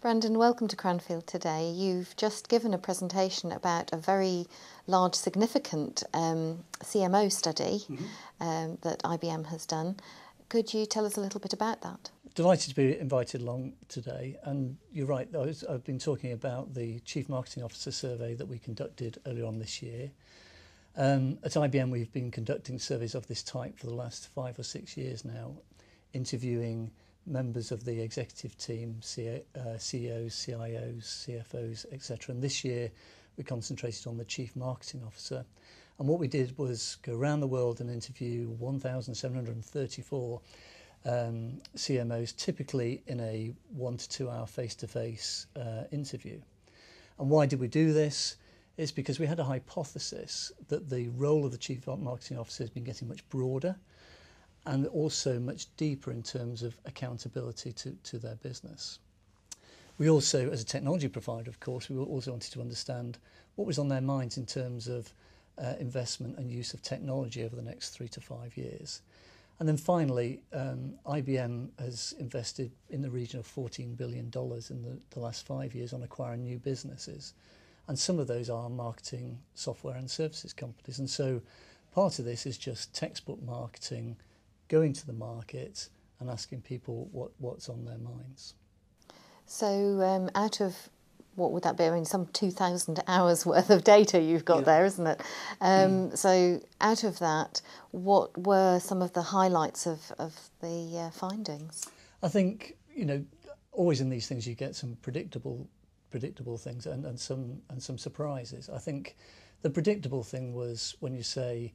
Brandon, welcome to Cranfield today. You've just given a presentation about a very large, significant CMO study that IBM has done. Could you tell us a little bit about that? Delighted to be invited along today, and you're right, I've been talking about the Chief Marketing Officer survey that we conducted earlier on this year. At IBM we've been conducting surveys of this type for the last 5 or 6 years now, interviewing members of the executive team, CEOs, CIOs, CFOs, etc. And this year we concentrated on the Chief Marketing Officer. And what we did was go around the world and interview 1,734 CMOs, typically in a 1 to 2 hour face-to-face interview. And why did we do this? It's because we had a hypothesis that the role of the Chief Marketing Officer has been getting much broader and also much deeper in terms of accountability to their business. We also, as a technology provider, of course, we also wanted to understand what was on their minds in terms of investment and use of technology over the next 3 to 5 years. And then finally, IBM has invested in the region of $14 billion in the last 5 years on acquiring new businesses. And some of those are marketing software and services companies. And so part of this is just textbook marketing, going to the market and asking people what's on their minds. So out of, what would that be? I mean, some 2,000 hours worth of data you've got there, isn't it? So out of that, what were some of the highlights of the findings? I think, always in these things you get some predictable things and some surprises. I think the predictable thing was when you say,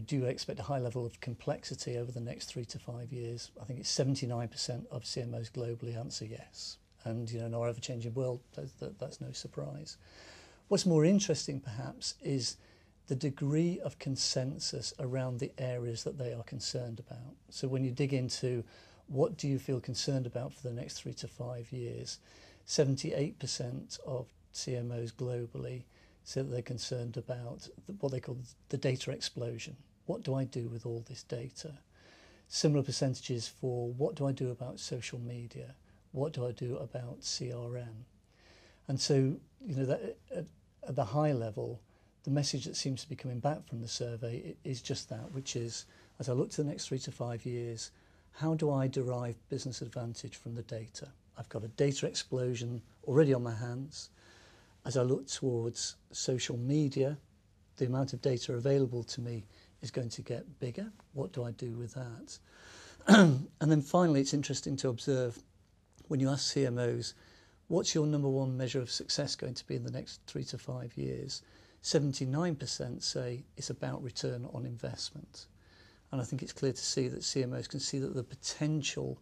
do you expect a high level of complexity over the next 3 to 5 years? I think it's 79% of CMOs globally answer yes. And in our ever-changing world, that's no surprise. What's more interesting, perhaps, is the degree of consensus around the areas that they are concerned about. So when you dig into what do you feel concerned about for the next 3 to 5 years, 78% of CMOs globally say that they're concerned about what they call the data explosion. What do I do with all this data? Similar percentages for what do I do about social media? What do I do about CRM? And so, that at the high level, the message that seems to be coming back from the survey is just that, which is, as I look to the next 3 to 5 years, how do I derive business advantage from the data? I've got a data explosion already on my hands. As I look towards social media, the amount of data available to me is going to get bigger. What do I do with that? And then finally, it's interesting to observe when you ask CMOs, what's your number one measure of success going to be in the next 3 to 5 years? 79% say it's about return on investment. And I think it's clear to see that CMOs can see that the potential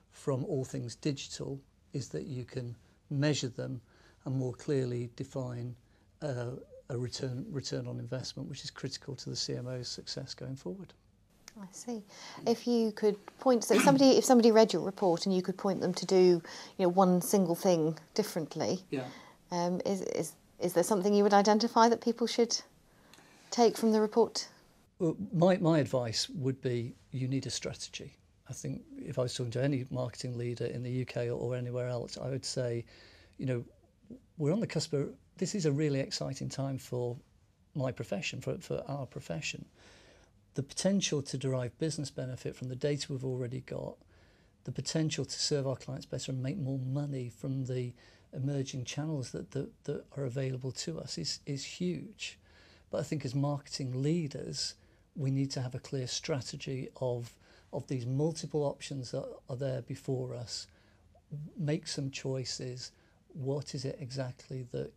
from all things digital is that you can measure them and more clearly define a return on investment, which is critical to the CMO's success going forward. I see. If you could point, so if somebody read your report and you could point them to do, one single thing differently, is there something you would identify that people should take from the report? Well, my advice would be you need a strategy. I think if I was talking to any marketing leader in the UK or anywhere else, I would say, we're on the cusp of, this is a really exciting time for my profession, for our profession. The potential to derive business benefit from the data we've already got, the potential to serve our clients better and make more money from the emerging channels that are available to us is huge. But I think as marketing leaders, we need to have a clear strategy of these multiple options that are there before us, make some choices. What is it exactly that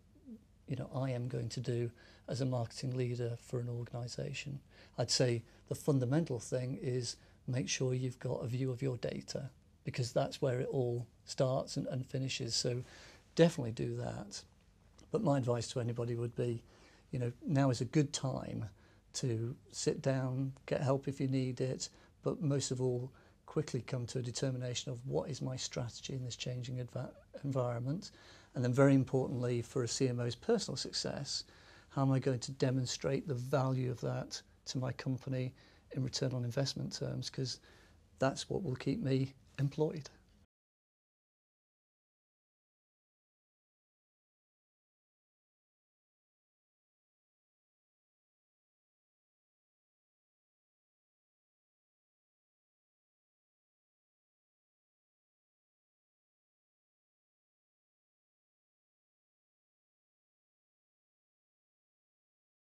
I am going to do as a marketing leader for an organisation? I'd say the fundamental thing is make sure you've got a view of your data, because that's where it all starts and finishes. So definitely do that. But my advice to anybody would be, now is a good time to sit down, get help if you need it, but most of all, quickly come to a determination of what is my strategy in this changing environment. And then very importantly for a CMO's personal success, how am I going to demonstrate the value of that to my company in return on investment terms, because that's what will keep me employed.